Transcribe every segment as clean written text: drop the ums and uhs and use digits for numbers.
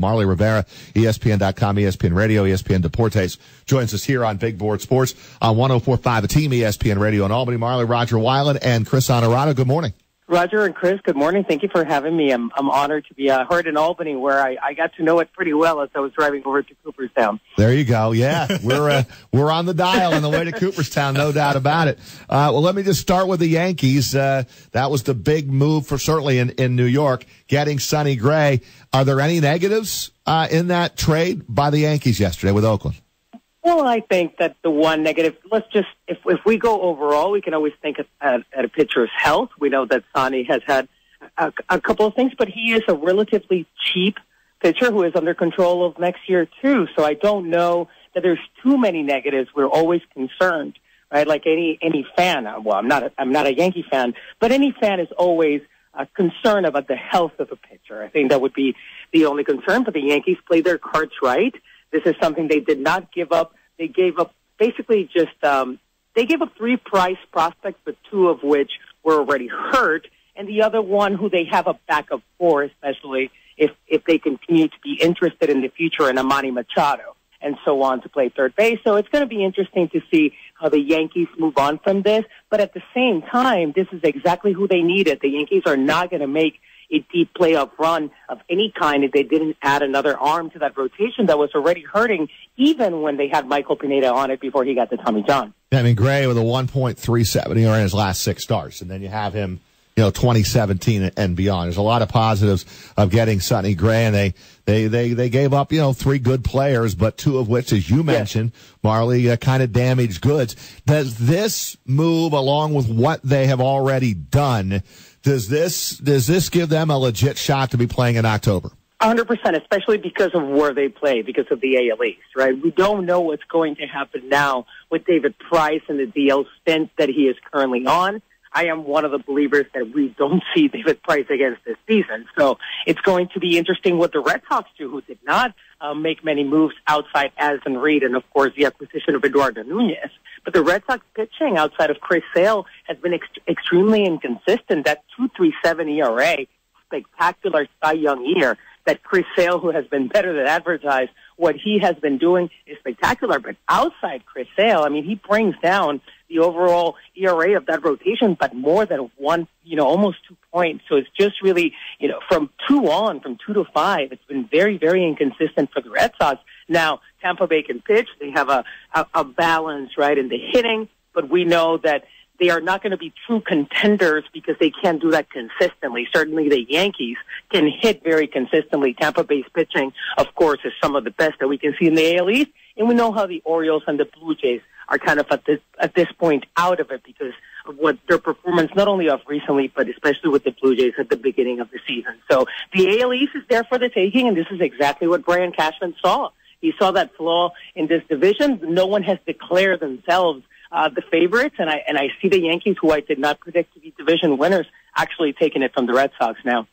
Marley Rivera, ESPN.com, ESPN Radio, ESPN Deportes, joins us here on Big Board Sports on 104.5, the team, ESPN Radio in Albany. Marley, Rodger Wyland, and Chris Honorado. Good morning. Rodger and Chris, good morning. Thank you for having me. I'm honored to be heard in Albany, where I got to know it pretty well as I was driving over to Cooperstown. There you go. Yeah, we're on the dial on the way to Cooperstown, no doubt about it. Well, let me just start with the Yankees. That was the big move for certainly in New York, getting Sonny Gray. Are there any negatives in that trade by the Yankees yesterday with Oakland? Well, I think that the one negative, if we go overall, we can always think at a pitcher's health. We know that Sonny has had a couple of things, but he is a relatively cheap pitcher who is under control of next year too. So I don't know that there's too many negatives. We're always concerned, right? Like any fan. Well, I'm not a Yankee fan, but any fan is always concerned about the health of a pitcher. I think that would be the only concern. But the Yankees played their cards right. This is something they did not give up. They gave up basically just they gave up 3 prize prospects, but 2 of which were already hurt, and the other one who they have a backup for, especially if they continue to be interested in the future in Amani Machado and so on to play third base. So it's going to be interesting to see how the Yankees move on from this. But at the same time, this is exactly who they needed. The Yankees are not going to make a deep playoff run of any kind if they didn't add another arm to that rotation that was already hurting, even when they had Michael Pineda on it before he got the Tommy John. I mean, Gray with a 1.37 ERA in his last 6 starts, and then you have him, 2017 and beyond. There's a lot of positives of getting Sonny Gray, and they gave up, 3 good players, but 2 of which, as you mentioned, Marley, kind of damaged goods. Does this move, along with what they have already done, does this give them a legit shot to be playing in October? 100%, especially because of where they play, because of the AL East, right? We don't know what's going to happen now with David Price and the DL stint that he is currently on. I am one of the believers that we don't see David Price against this season. So it's going to be interesting what the Red Sox do, who did not make many moves outside Addison Reed and, of course, the acquisition of Eduardo Nunez. But the Red Sox pitching outside of Chris Sale has been extremely inconsistent. That 2.37 ERA, spectacular Cy Young year, that Chris Sale, who has been better than advertised, what he has been doing is spectacular. But outside Chris Sale, I mean, he brings down the overall ERA of that rotation, but more than 1, almost 2 points. So it's just really, from 2 to 5, it's been very, very inconsistent for the Red Sox. Now, Tampa Bay can pitch. They have a balance, right, in the hitting, but we know that they are not going to be true contenders because they can't do that consistently. Certainly the Yankees can hit very consistently. Tampa Bay's pitching, of course, is some of the best that we can see in the AL East, and we know how the Orioles and the Blue Jays are kind of at this point out of it because of what their performance not only of recently, but especially with the Blue Jays at the beginning of the season. So the AL East is there for the taking, and this is exactly what Brian Cashman saw. He saw that flaw in this division. No one has declared themselves the favorites, and I see the Yankees, who I did not predict to be division winners, actually taking it from the Red Sox now.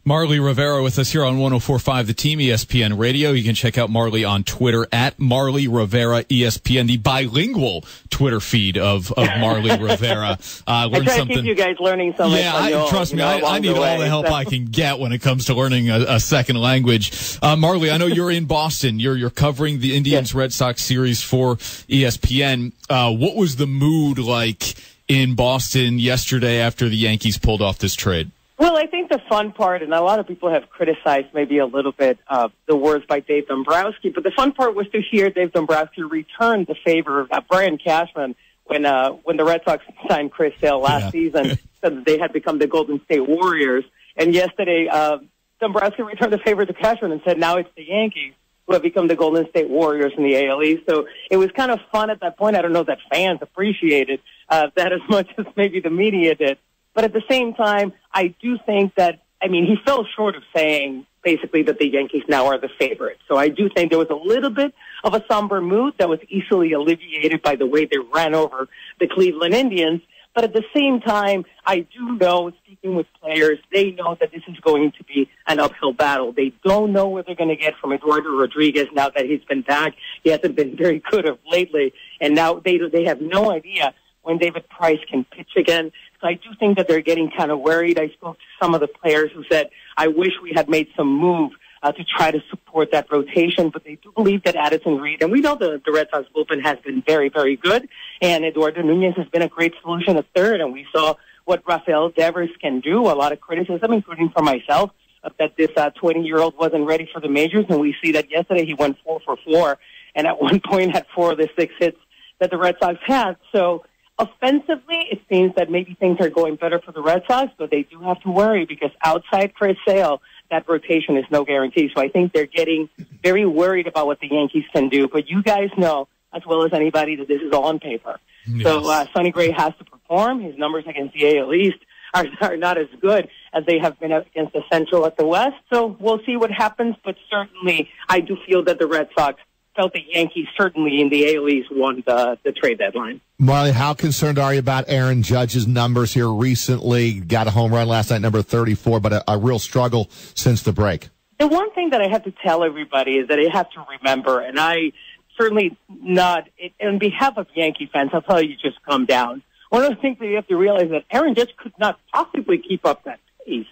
Marley Rivera with us here on 104.5 The Team, ESPN Radio. You can check out Marley on Twitter at Marley Rivera ESPN, the bilingual Twitter feed of Marley Rivera. I try to keep you guys learning some Espanol, trust me, I need all the help I can get when it comes to learning a second language. Marley, I know you're in Boston. You're covering the Indians-Red Sox series for ESPN. What was the mood like in Boston yesterday after the Yankees pulled off this trade? Well, I think the fun part, and a lot of people have criticized maybe a little bit the words by Dave Dombrowski, but the fun part was to hear Dave Dombrowski return the favor of Brian Cashman when the Red Sox signed Chris Sale last season, so that they had become the Golden State Warriors. And yesterday, Dombrowski returned the favor to Cashman and said, now it's the Yankees who have become the Golden State Warriors in the AL East. So it was kind of fun at that point. I don't know that fans appreciated that as much as maybe the media did. But at the same time, I do think that, he fell short of saying basically that the Yankees now are the favorite. So I do think there was a little bit of a somber mood that was easily alleviated by the way they ran over the Cleveland Indians. But at the same time, I do know, speaking with players, they know that this is going to be an uphill battle. They don't know what they're going to get from Eduardo Rodriguez now that he's been back. He hasn't been very good of lately. And now they have no idea when David Price can pitch again. So I do think that they're getting kind of worried. I spoke to some of the players who said, I wish we had made some move to try to support that rotation. But they do believe that Addison Reed, and we know the Red Sox bullpen has been very, very good, and Eduardo Nunez has been a great solution at third, and we saw what Rafael Devers can do. A lot of criticism, including for myself, that this 20-year-old wasn't ready for the majors, and we see that yesterday he went 4 for 4, and at one point had 4 of the 6 hits that the Red Sox had. So offensively, it seems that maybe things are going better for the Red Sox, but they do have to worry because outside Chris Sale, that rotation is no guarantee. So I think they're getting very worried about what the Yankees can do. But you guys know as well as anybody that this is all on paper. Yes. So Sonny Gray has to perform. His numbers against the AL East are not as good as they have been against the Central at the West. So we'll see what happens. But certainly I do feel that the Red Sox felt the Yankees certainly in the AL East won the trade deadline. Marley, how concerned are you about Aaron Judge's numbers here recently? Got a home run last night, number 34, but a real struggle since the break. The one thing that I have to tell everybody is that they have to remember, and I certainly not, on behalf of Yankee fans, I'll tell you, just calm down. One of the things that you have to realize is that Aaron Judge could not possibly keep up that pace.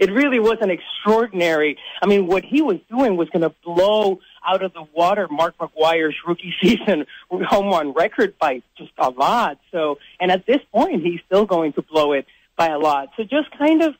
It really was an extraordinary, I mean, what he was doing was going to blow out of the water Mark McGwire's rookie season home run record by just a lot. So, and at this point, he's still going to blow it by a lot. So just kind of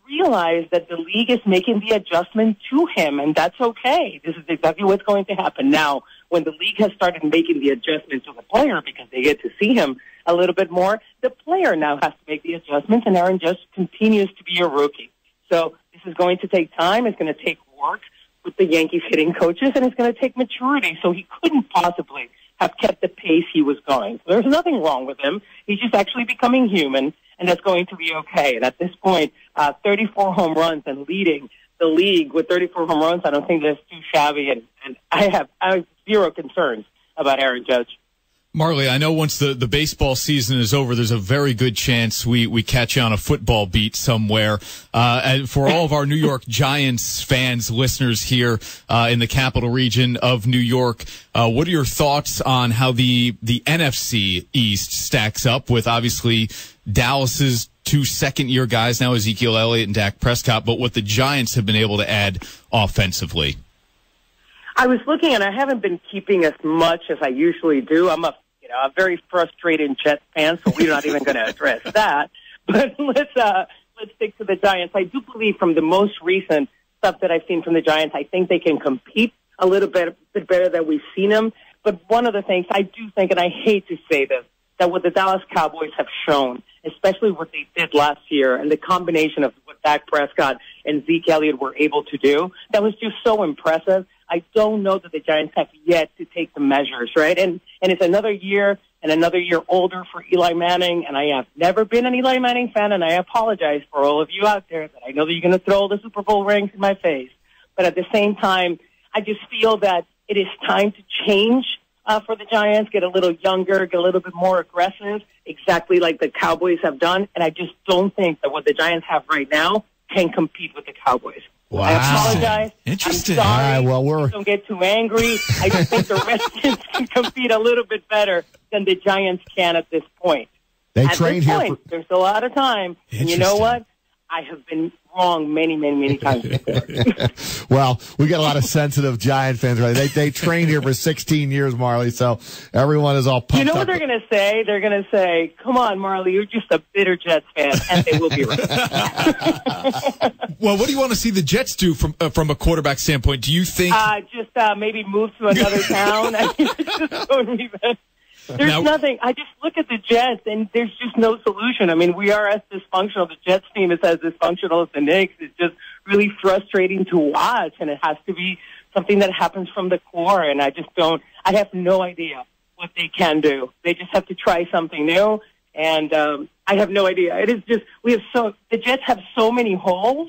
realize that the league is making the adjustment to him, and that's okay. This is exactly what's going to happen. Now, when the league has started making the adjustment to the player because they get to see him a little bit more, the player now has to make the adjustments, and Aaron Judge continues to be a rookie. So this is going to take time. It's going to take work with the Yankees hitting coaches, and it's going to take maturity. So he couldn't possibly have kept the pace he was going. So there's nothing wrong with him. He's just actually becoming human, and that's going to be okay. And at this point, 34 home runs and leading the league with 34 home runs, I don't think that's too shabby, and I have zero concerns about Aaron Judge. Marley, I know once the baseball season is over, there's a very good chance we catch you on a football beat somewhere. And for all of our New York Giants fans, listeners here in the capital region of New York, what are your thoughts on how the NFC East stacks up with obviously Dallas's 2 second-year guys now, Ezekiel Elliott and Dak Prescott, but what the Giants have been able to add offensively? I was looking, and I haven't been keeping as much as I usually do. I'm a very frustrated Jets fan, so we're not even going to address that. But let's stick to the Giants. I do believe from the most recent stuff that I've seen from the Giants, I think they can compete a little bit better than we've seen them. But one of the things I do think, and I hate to say this, that what the Dallas Cowboys have shown, especially what they did last year, and the combination of what Dak Prescott and Zeke Elliott were able to do, that was just so impressive. I don't know that the Giants have yet to take the measures, right? And it's another year and another year older for Eli Manning, and I have never been an Eli Manning fan, and I apologize for all of you out there that I know that you're going to throw the Super Bowl rings in my face. But at the same time, I just feel that it is time to change for the Giants, get a little younger, get a little bit more aggressive, exactly like the Cowboys have done. And I just don't think that what the Giants have right now can compete with the Cowboys. Wow. I apologize. Interesting. I'm sorry. All right, well, Don't get too angry. I just think the Redskins can compete a little bit better than the Giants can at this point. They at trained this here point, there's a lot of time. And you know what? I have been wrong many, many, many times before. Well, we got a lot of sensitive Giant fans, right? They trained here for 16 years, Marley, so everyone is all pumped up. You know what they're going to say? They're going to say, come on, Marley, you're just a bitter Jets fan, and they will be right. Well, what do you want to see the Jets do from a quarterback standpoint? Do you think just maybe move to another town? I mean, just don't even. There's nothing. I just look at the Jets, and there's just no solution. I mean, we are as dysfunctional. The Jets team is as dysfunctional as the Knicks. It's just really frustrating to watch, and it has to be something that happens from the core, and I have no idea what they can do. They just have to try something new, and I have no idea. It is just, the Jets have so many holes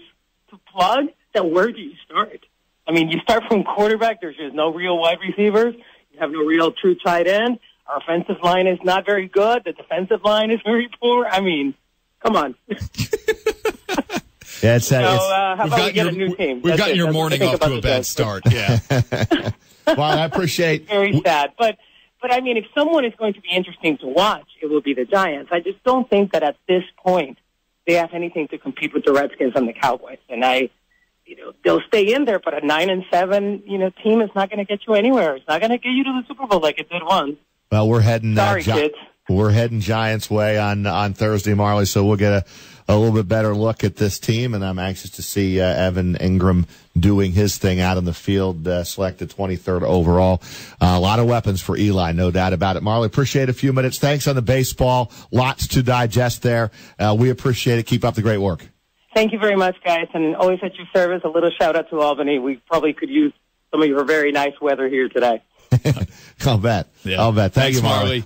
to plug that where do you start? I mean, you start from quarterback. There's just no real wide receivers. You have no real true tight end. Our offensive line is not very good. The defensive line is very poor. I mean, come on. Yeah, how about we get a new team? We've gotten your morning off to a bad start. Yeah. Well, I appreciate. Very sad, but I mean, if someone is going to be interesting to watch, it will be the Giants. I just don't think that at this point they have anything to compete with the Redskins and the Cowboys. And they'll stay in there, but a 9-7, team is not going to get you anywhere. It's not going to get you to the Super Bowl like it did once. Well, we're heading. Sorry, kids. We're heading Giants way on Thursday, Marley. So we'll get a little bit better look at this team, and I'm anxious to see Evan Ingram doing his thing out on the field, selected 23rd overall. A lot of weapons for Eli, no doubt about it. Marley, appreciate a few minutes. Thanks on the baseball. Lots to digest there. We appreciate it. Keep up the great work. Thank you very much, guys, and always at your service. A little shout-out to Albany. We probably could use some of your very nice weather here today. I'll bet. Yeah. I'll bet. Thank Thanks, you, Marley.